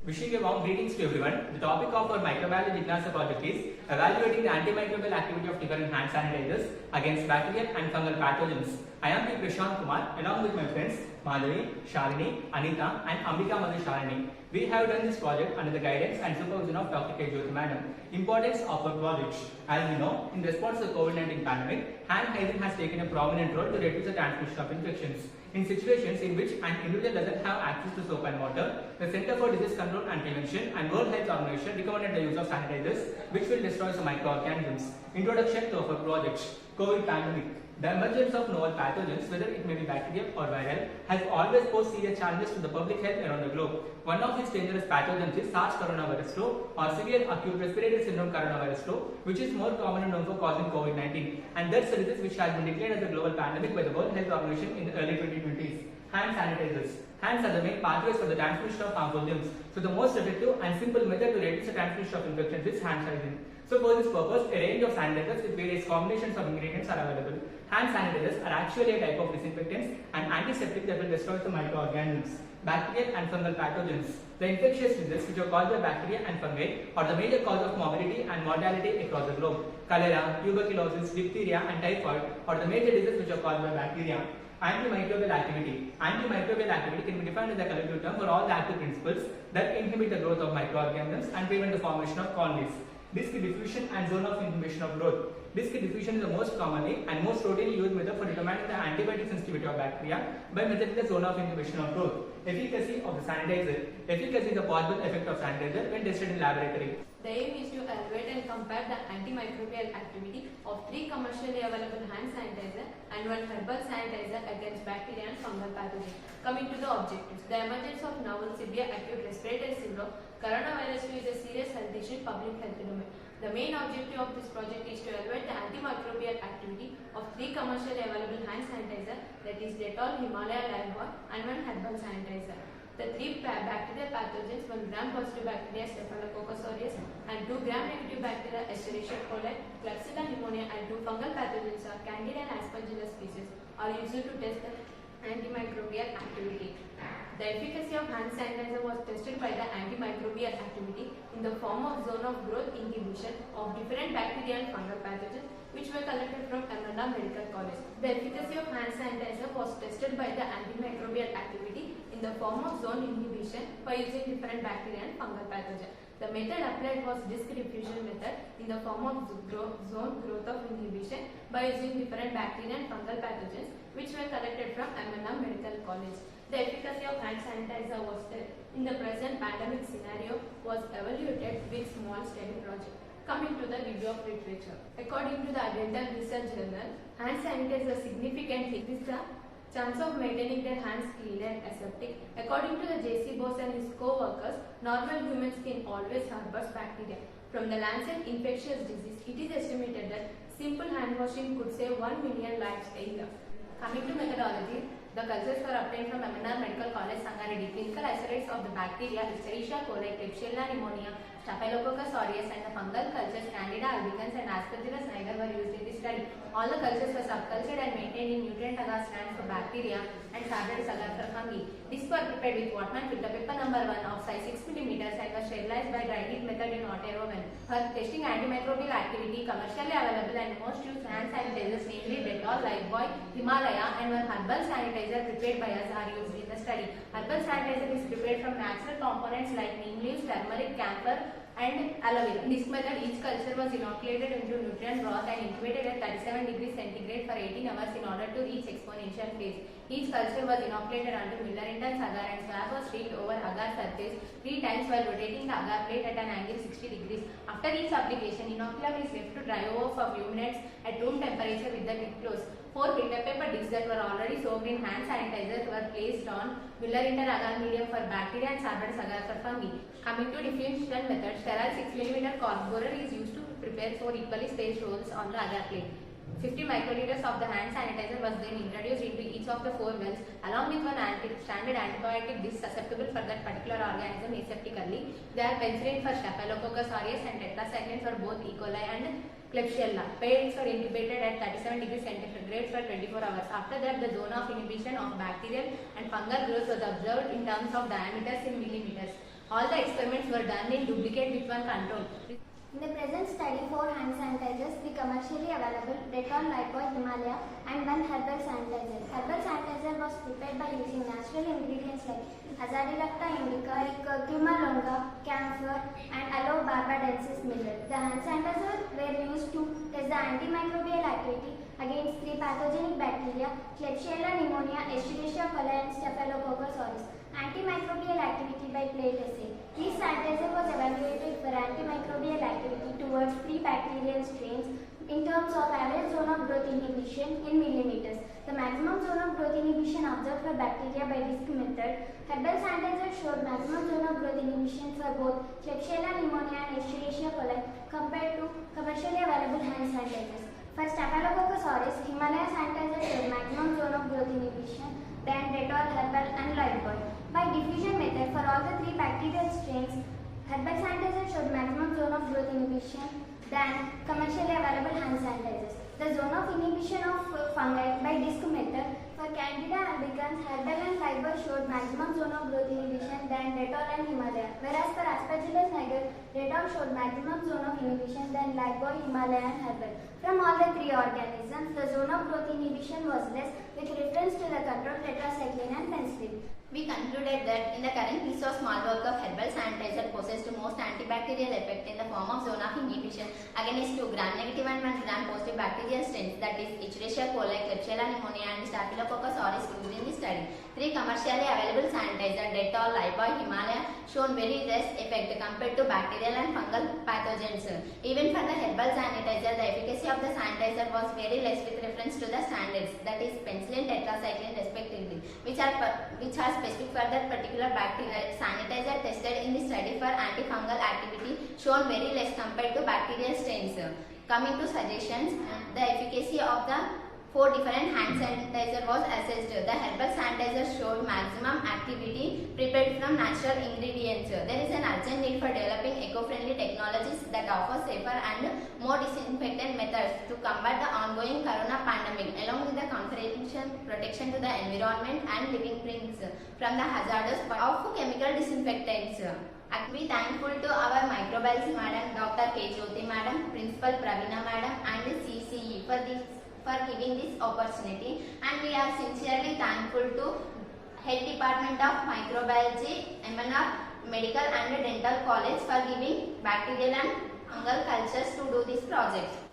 Wishing a warm greetings to everyone. The topic of our microbiology Jignasa project is evaluating the antimicrobial activity of different hand sanitizers against bacterial and fungal pathogens. I am P. Prashant Kumar along with my friends Madhavi, Shalini, Anita and Ambika Madhu Shalini. We have done this project under the guidance and supervision of Dr. K. Jyoti Madam. Importance of our project. As we know, in response to the COVID-19 pandemic, hand hygiene has taken a prominent role to reduce the transmission of infections. In situations in which an individual doesn't have access to soap and water, the Center for Disease Control and Prevention and World Health Organization recommended the use of sanitizers, which will destroy the microorganisms. Introduction to our project. COVID pandemic. The emergence of novel pathogens, whether it may be bacterial or viral, has always posed serious challenges to the public health around the globe. One of these dangerous pathogens is SARS coronavirus 2 or severe acute respiratory syndrome coronavirus 2, which is more commonly known for causing COVID-19, and that's a disease which has been declared as a global pandemic by the World Health Organization in the early 2020s. Hand sanitizers. Hands are the main pathways for the transmission of harmful germs. So the most effective and simple method to reduce the transmission of infections is hand hygiene. So for this purpose, a range of sanitizers with various combinations of ingredients are available. Hand sanitizers are actually a type of disinfectants and antiseptic that will destroy the microorganisms. Bacterial and fungal pathogens. The infectious diseases which are caused by bacteria and fungi are the major cause of morbidity and mortality across the globe. Cholera, tuberculosis, diphtheria and typhoid are the major diseases which are caused by bacteria. Antimicrobial activity. Antimicrobial activity can be defined as a collective term for all the active principles that inhibit the growth of microorganisms and prevent the formation of colonies. Disc diffusion and zone of inhibition of growth. Disc diffusion is the most commonly and most routinely used method for determining the antibiotic sensitivity of bacteria by measuring the zone of inhibition of growth. Efficacy of the sanitizer. Efficacy is the possible effect of sanitizer when tested in laboratory. The aim is to evaluate and compare the antimicrobial activity of 3 commercially available hand sanitizer and 1 herbal sanitizer against bacteria and fungal pathogens. Coming to the objectives, the emergence of novel severe acute respiratory syndrome coronavirus 2 is a serious health issue in public health domain. The main objective of this project is to evaluate the antimicrobial activity of 3 commercially available hand sanitizer, that is Dettol, Himalaya Lifebuoy and 1 herbal sanitizer. The 3 bacterial pathogens, 1 gram-positive bacteria Staphylococcus aureus and 2 gram-negative bacteria Escherichia coli, Klebsiella pneumoniae and 2 fungal pathogens are Candida and Aspergillus species are used to test the antimicrobial activity. The efficacy of hand sanitizer was tested by the antimicrobial activity in the form of zone of growth inhibition of different bacterial and fungal pathogens which were collected from MNR Medical College. The efficacy of hand sanitizer was tested by the antimicrobial activity in the form of zone inhibition by using different bacteria and fungal pathogens. The method applied was disc diffusion method in the form of zone growth of inhibition by using different bacteria and fungal pathogens which were collected from MNR Medical College. The efficacy of hand sanitizer was in the present pandemic scenario was evaluated with small study project. Coming to the review of literature. According to the Dental Research Journal, hand sanitizer significantly increase the chance of maintaining their hands clean and aseptic. According to the J.C. Bose and his co-workers, normal human skin always harbors bacteria. From the Lancet Infectious Disease, it is estimated that simple hand washing could save 1 million lives a year. Coming to methodology, the cultures were obtained from MNR Medical College, Sangareddy. Clinical isolates of the bacteria Escherichia coli, Klebsiella pneumoniae, Staphylococcus aureus and the fungal cultures Candida albicans and Aspergillus niger were used in this study. All the cultures were subcultured and maintained in nutrient agar stands for bacteria and Sabredes agar for fungi. These were prepared with Whatman filter paper number 1 of size 6 mm and were sterilized by dry heat method in hot air oven. For testing antimicrobial activity, commercially available and most used hand sanitizers namely Dettol, Lifebuoy, Himalaya and 1 herbal sanitizer prepared by us are used in the study. Herbal sanitizer is prepared from natural components like neem leaves, turmeric, camphor and aloe vera. In this method, each culture was inoculated into nutrient broth and incubated at 37 degrees centigrade for 18 hours in order to reach exponential phase. Each culture was inoculated under Muller-Intense agar and swab was sealed over agar surface 3 times while rotating the agar plate at an angle 60 degrees. After each application, inoculum is left to dry over for few minutes at room temperature with the lid closed. 4 filter paper discs that were already soaked in hand sanitizer were placed on Muller-Intense agar medium for bacteria and Sabredes agar for fungi. Coming to diffusion method, sterile 6 mm cork borer is used to prepare 4 equally spaced holes on the agar plate. 50 microliters of the hand sanitizer was then introduced into each of the 4 wells along with 1 standard antibiotic disc susceptible for that particular organism aseptically. They are penicillin for Staphylococcus aureus and tetracycline for both E. coli and Klebsiella. Patients were incubated at 37 degrees centigrade for 24 hours. After that, the zone of inhibition of bacterial and fungal growth was observed in terms of diameters in millimeters. All the experiments were done in duplicate with one control. In the present study, 4 hand sanitizers, the commercially available Dettol, Lifebuoy, Himalaya and 1 herbal sanitizer. Herbal sanitizer was prepared by using natural ingredients like Azadirachta indica, Curcuma longa, camphor and Aloe barbadensis millet. The hand sanitizers were used to test the antimicrobial activity against 3 pathogenic bacteria, Klebsiella pneumonia, Escherichia coli and Staphylococcus aureus. Antimicrobial activity by plate assay. This sanitizer was evaluated for antimicrobial activity towards pre-bacterial strains in terms of average zone of growth inhibition in millimeters. The maximum zone of growth inhibition observed for bacteria by this method. Herbal sanitizer showed maximum zone of growth inhibition for both Klebsiella pneumonia and Escherichia coli compared to commercially available hand sanitizers. For Staphylococcus aureus, Himalaya sanitizer showed maximum zone of growth inhibition than Dettol, Herbal and Lifebuoy. By diffusion method, for all the 3 bacterial strains, herbal sanitizer showed maximum zone of growth inhibition than commercially available hand sanitizers. The zone of inhibition of fungi by disc method, for Candida albicans, Herbal and Lifebuoy showed maximum zone of growth inhibition than Dettol and Himalaya, whereas for Aspergillus niger, Dettol showed maximum zone of inhibition than Lifebuoy, Himalaya and Herbal. From all the 3 organisms, the zone of growth inhibition was less with reference to the control tetracycline and penicillin. We concluded that in the current piece of small work of herbal sanitizer possessed most antibacterial effect in the form of zone of inhibition against 2 gram-negative and 1 gram-positive bacterial strains, that is Escherichia coli, Klebsiella pneumonia and Staphylococcus aureus used in the study. 3 commercially available sanitizer, Dettol, Lifebuoy, Himalaya, shown very less effect compared to bacterial and fungal pathogens. Even for the herbal sanitizer, the efficacy of the sanitizer was very less with reference to the standards, that is penicillin, tetracycline respectively, which are specific for that particular bacteria. Sanitizer tested in the study for antifungal activity shown very less compared to bacterial strains. Coming to suggestions, the efficacy of the 4 different hand sanitizer was assessed. The herbal sanitizer showed maximum activity prepared from natural ingredients. There is an urgent need for developing eco-friendly technologies that offer safer and more disinfectant methods to combat the ongoing corona pandemic, along with the confidential protection to the environment and living things from the hazardous of chemical disinfectants. We thankful to our microbiology madam, Dr. K. Jyoti madam, Principal Pravina madam and the CCE for giving this opportunity, and we are sincerely thankful to Head Department of Microbiology, MNR Medical and Dental College for giving bacterial and fungal cultures to do this project.